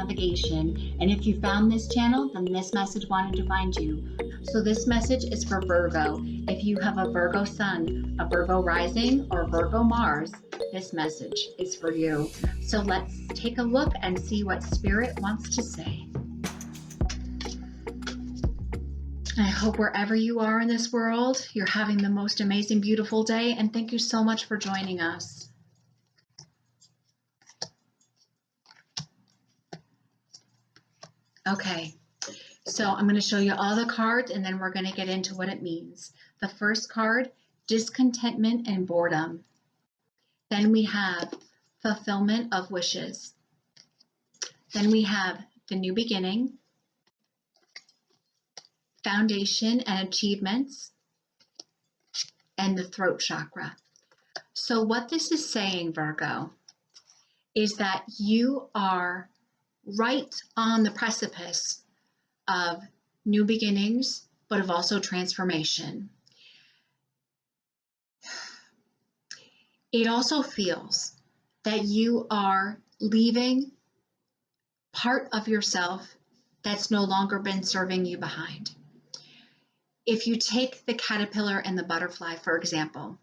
navigation. And if you found this channel, then this message wanted to find you. So this message is for Virgo. If you have a Virgo sun, a Virgo rising, or Virgo Mars, this message is for you. So let's take a look and see what Spirit wants to say. I hope wherever you are in this world, you're having the most amazing, beautiful day, and thank you so much for joining us. Okay, so I'm going to show you all the cards, and then we're going to get into what it means. The first card, discontentment and boredom. Then we have fulfillment of wishes. Then we have the new beginning, foundation and achievements, and the throat chakra. So what this is saying, Virgo, is that you are right on the precipice of new beginnings, but of also transformation. It also feels that you are leaving part of yourself that's no longer been serving you behind. If you take the caterpillar and the butterfly, for example,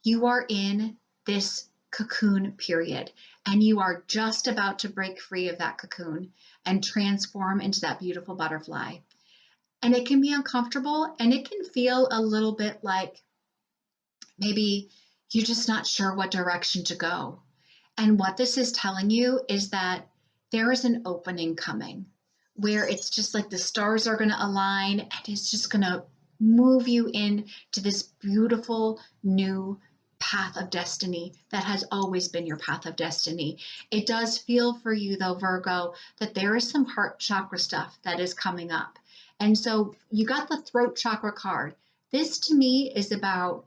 you are in this cocoon period and you are just about to break free of that cocoon and transform into that beautiful butterfly. And it can be uncomfortable and it can feel a little bit like maybe you're just not sure what direction to go. And what this is telling you is that there is an opening coming where it's just like the stars are going to align and it's just going to move you into this beautiful new path of destiny that has always been your path of destiny. It does feel for you though, Virgo, that there is some heart chakra stuff that is coming up. And so you got the throat chakra card. This to me is about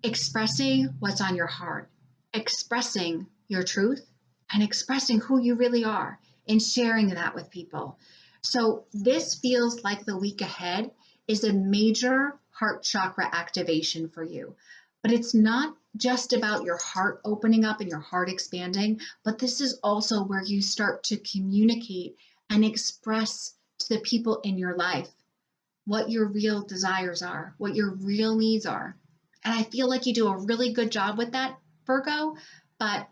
expressing what's on your heart, expressing your truth, and expressing who you really are and sharing that with people. So this feels like the week ahead is a major heart chakra activation for you. But it's not just about your heart opening up and your heart expanding, but this is also where you start to communicate and express to the people in your life what your real desires are, what your real needs are. And I feel like you do a really good job with that, Virgo, but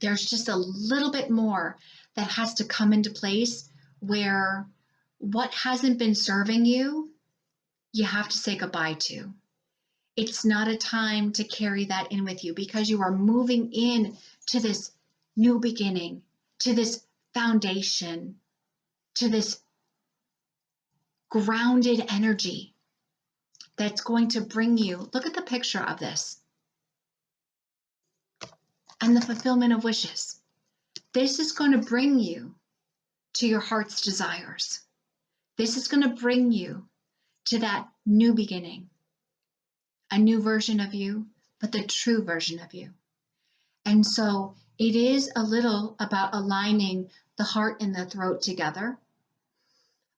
there's just a little bit more that has to come into place where what hasn't been serving you, you have to say goodbye to. It's not a time to carry that in with you because you are moving in to this new beginning, to this foundation, to this grounded energy that's going to bring you, look at the picture of this, and the fulfillment of wishes. This is going to bring you to your heart's desires. This is going to bring you to that new beginning, a new version of you, but the true version of you. And so it is a little about aligning the heart and the throat together,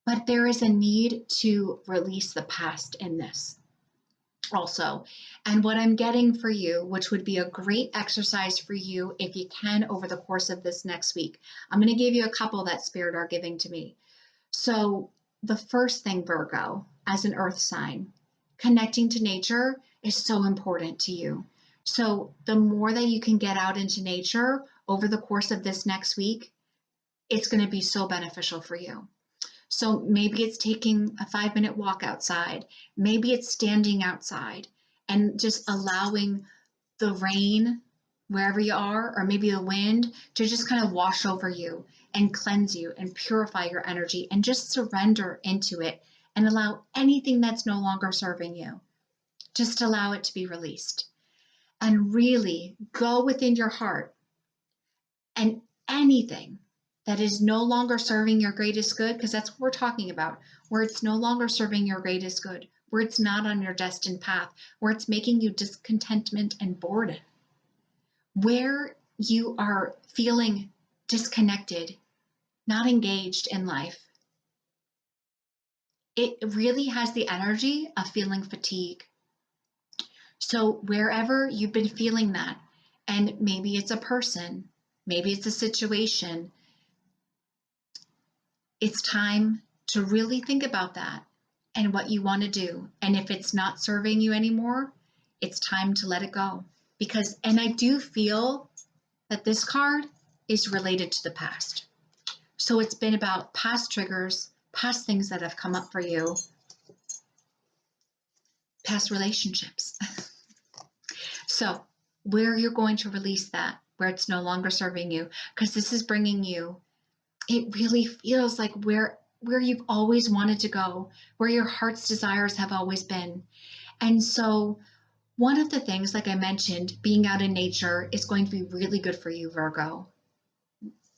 but there is a need to release the past in this also. And what I'm getting for you, which would be a great exercise for you if you can over the course of this next week, I'm going to give you a couple that Spirit are giving to me. So the first thing, Virgo, as an earth sign, connecting to nature is so important to you. So the more that you can get out into nature over the course of this next week, it's going to be so beneficial for you. So maybe it's taking a 5-minute walk outside. Maybe it's standing outside and just allowing the rain wherever you are, or maybe the wind, to just kind of wash over you and cleanse you and purify your energy and just surrender into it and allow anything that's no longer serving you, just allow it to be released. And really go within your heart, and anything that is no longer serving your greatest good, because that's what we're talking about, where it's no longer serving your greatest good, where it's not on your destined path, where it's making you discontentment and bored, where you are feeling disconnected, not engaged in life. It really has the energy of feeling fatigue. So wherever you've been feeling that, and maybe it's a person, maybe it's a situation, it's time to really think about that and what you want to do. And if it's not serving you anymore, it's time to let it go. Because, and I do feel that this card is related to the past. So it's been about past triggers, past things that have come up for you, past relationships. So where you're going to release that, where it's no longer serving you, because this is bringing you, it really feels like where you've always wanted to go, where your heart's desires have always been. And so one of the things, like I mentioned, being out in nature is going to be really good for you, Virgo.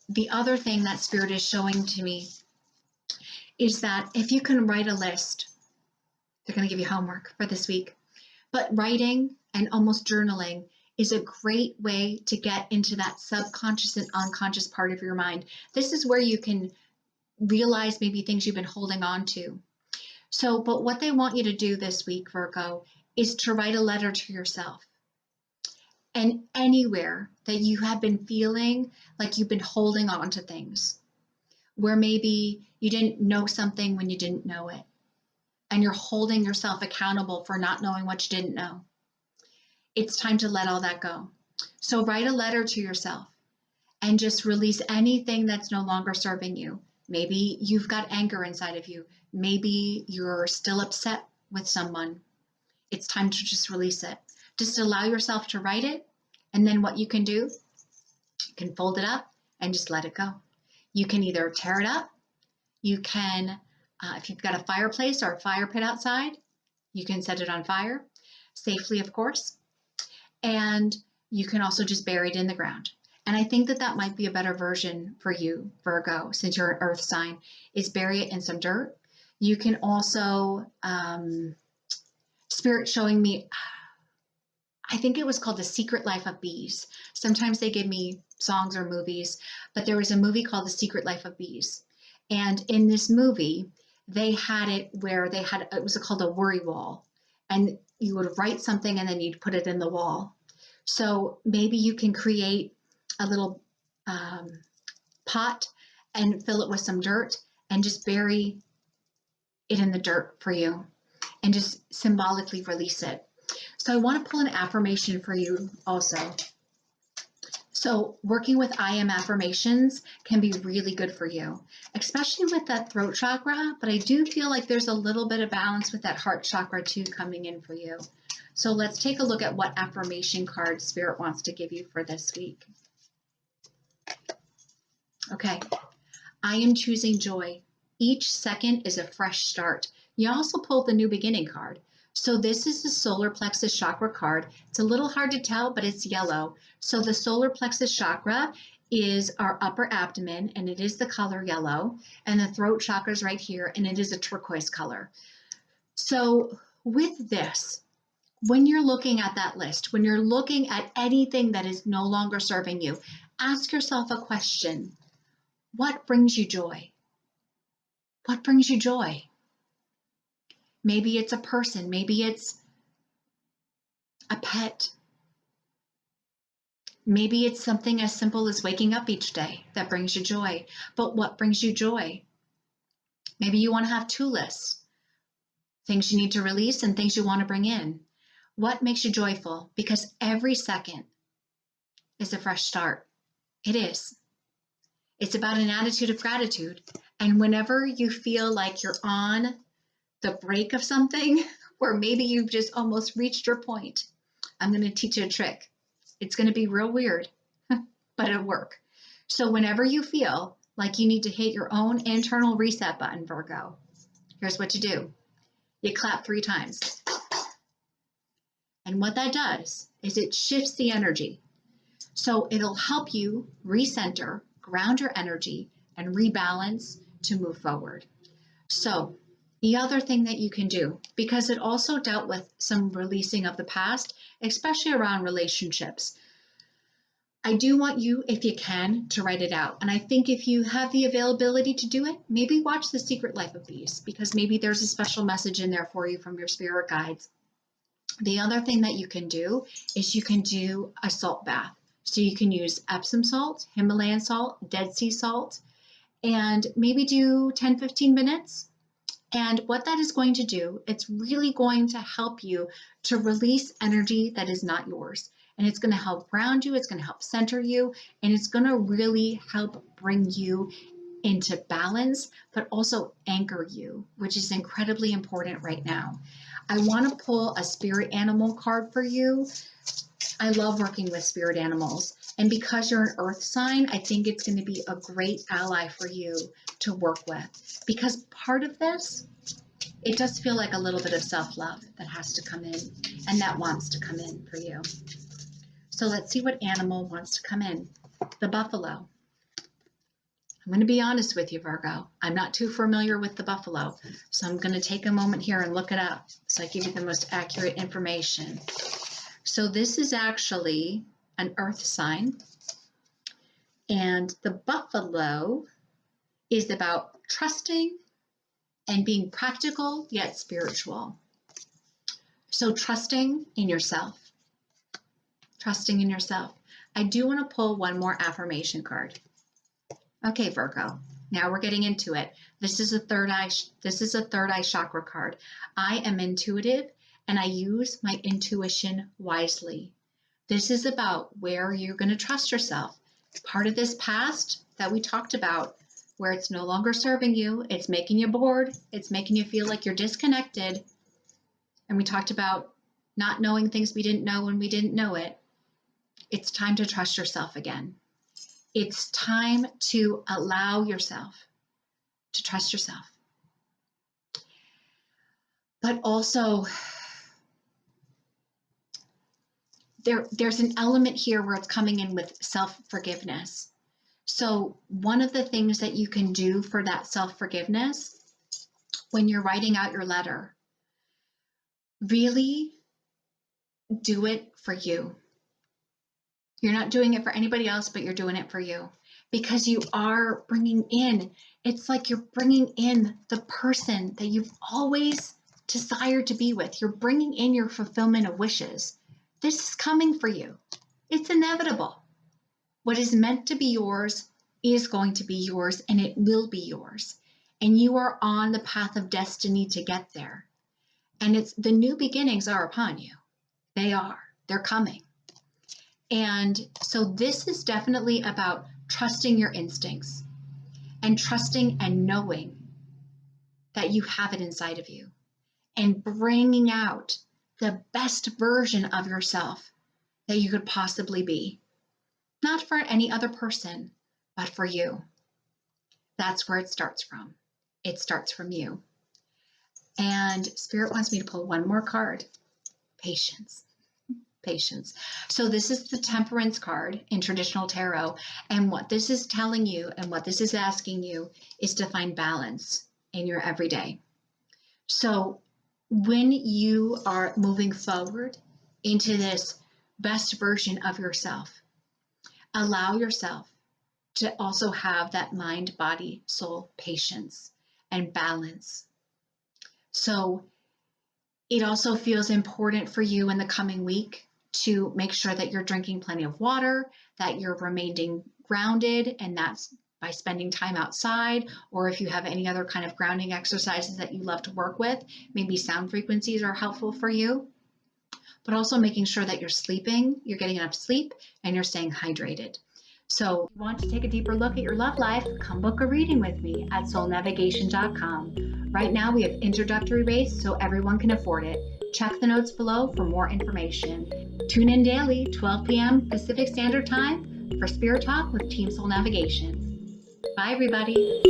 The other thing that Spirit is showing to me is that if you can write a list, they're going to give you homework for this week, but writing and almost journaling is a great way to get into that subconscious and unconscious part of your mind. This is where you can realize maybe things you've been holding on to. So, but what they want you to do this week, Virgo, is to write a letter to yourself. And anywhere that you have been feeling like you've been holding on to things, where maybe you didn't know something when you didn't know it, and you're holding yourself accountable for not knowing what you didn't know, it's time to let all that go. So write a letter to yourself and just release anything that's no longer serving you. Maybe you've got anger inside of you. Maybe you're still upset with someone. It's time to just release it. Just allow yourself to write it. And then what you can do, you can fold it up and just let it go. You can either tear it up. You can, if you've got a fireplace or a fire pit outside, you can set it on fire safely, of course. And you can also just bury it in the ground. And I think that that might be a better version for you, Virgo, since you're an earth sign, is bury it in some dirt. You can also, Spirit showing me, I think it was called The Secret Life of Bees. Sometimes they give me songs or movies, but there was a movie called The Secret Life of Bees. And in this movie, they had it where they had, it was called a worry wall. And you would write something and then you'd put it in the wall. So maybe you can create a little pot and fill it with some dirt and just bury it in the dirt for you and just symbolically release it. So I want to pull an affirmation for you also. So working with I am affirmations can be really good for you, especially with that throat chakra, but I do feel like there's a little bit of balance with that heart chakra too coming in for you. So let's take a look at what affirmation card Spirit wants to give you for this week. Okay, I am choosing joy. Each second is a fresh start. You also pulled the new beginning card. So this is the solar plexus chakra card. It's a little hard to tell, but it's yellow. So the solar plexus chakra is our upper abdomen, and it is the color yellow. And the throat chakra is right here, and it is a turquoise color. So with this, when you're looking at that list, when you're looking at anything that is no longer serving you, ask yourself a question. What brings you joy? What brings you joy? Maybe it's a person. Maybe it's a pet. Maybe it's something as simple as waking up each day that brings you joy. But what brings you joy? Maybe you want to have two lists. Things you need to release and things you want to bring in. What makes you joyful? Because every second is a fresh start. It is. It's about an attitude of gratitude. And whenever you feel like you're on the break of something, or maybe you've just almost reached your point, I'm going to teach you a trick. It's going to be real weird, but it'll work. So whenever you feel like you need to hit your own internal reset button, Virgo, here's what you do. You clap 3 times. And what that does is it shifts the energy. So it'll help you recenter, ground your energy, and rebalance to move forward. So the other thing that you can do, because it also dealt with some releasing of the past, especially around relationships, I do want you, if you can, to write it out. And I think if you have the availability to do it, maybe watch The Secret Life of Bees, because maybe there's a special message in there for you from your spirit guides. The other thing that you can do is you can do a salt bath. So you can use Epsom salt, Himalayan salt, Dead Sea salt, and maybe do 10-15 minutes. And what that is going to do, it's really going to help you to release energy that is not yours. And it's going to help ground you, it's going to help center you, and it's going to really help bring you into balance, but also anchor you, which is incredibly important right now. I want to pull a spirit animal card for you. I love working with spirit animals. And because you're an earth sign, I think it's going to be a great ally for you to work with. Because part of this, it does feel like a little bit of self-love that has to come in and that wants to come in for you. So let's see what animal wants to come in. The buffalo. I'm going to be honest with you, Virgo. I'm not too familiar with the buffalo, so I'm going to take a moment here and look it up so I give you the most accurate information. So this is actually an earth sign, and the buffalo is about trusting and being practical yet spiritual. So trusting in yourself. Trusting in yourself. I do want to pull one more affirmation card. Okay, Virgo, now we're getting into it. This is a third eye chakra card. I am intuitive and I use my intuition wisely. This is about where you're going to trust yourself. Part of this past that we talked about, where it's no longer serving you, it's making you bored, it's making you feel like you're disconnected. And we talked about not knowing things we didn't know when we didn't know it. It's time to trust yourself again. It's time to allow yourself to trust yourself. But also, there's an element here where it's coming in with self-forgiveness. So one of the things that you can do for that self-forgiveness, when you're writing out your letter, really do it for you. You're not doing it for anybody else, but you're doing it for you, because you are bringing in, it's like you're bringing in the person that you've always desired to be with. You're bringing in your fulfillment of wishes. This is coming for you. It's inevitable. What is meant to be yours is going to be yours, and it will be yours. And you are on the path of destiny to get there. And it's the new beginnings are upon you. They're coming. And so this is definitely about trusting your instincts and trusting and knowing that you have it inside of you and bringing out the best version of yourself that you could possibly be. Not for any other person, but for you. That's where it starts from. It starts from you. And Spirit wants me to pull one more card. Patience. Patience. So this is the Temperance card in traditional tarot. And what this is telling you and what this is asking you is to find balance in your everyday. So when you are moving forward into this best version of yourself, allow yourself to also have that mind, body, soul patience and balance. So it also feels important for you in the coming week to make sure that you're drinking plenty of water, that you're remaining grounded, and that's by spending time outside, or if you have any other kind of grounding exercises that you love to work with, maybe sound frequencies are helpful for you. But also making sure that you're sleeping, you're getting enough sleep, and you're staying hydrated. So if you want to take a deeper look at your love life, come book a reading with me at soulnavigation.com. Right now we have introductory rates so everyone can afford it. Check the notes below for more information. Tune in daily, 12 p.m. Pacific Standard Time for Spirit Talk with Team Soul Navigation. Bye, everybody.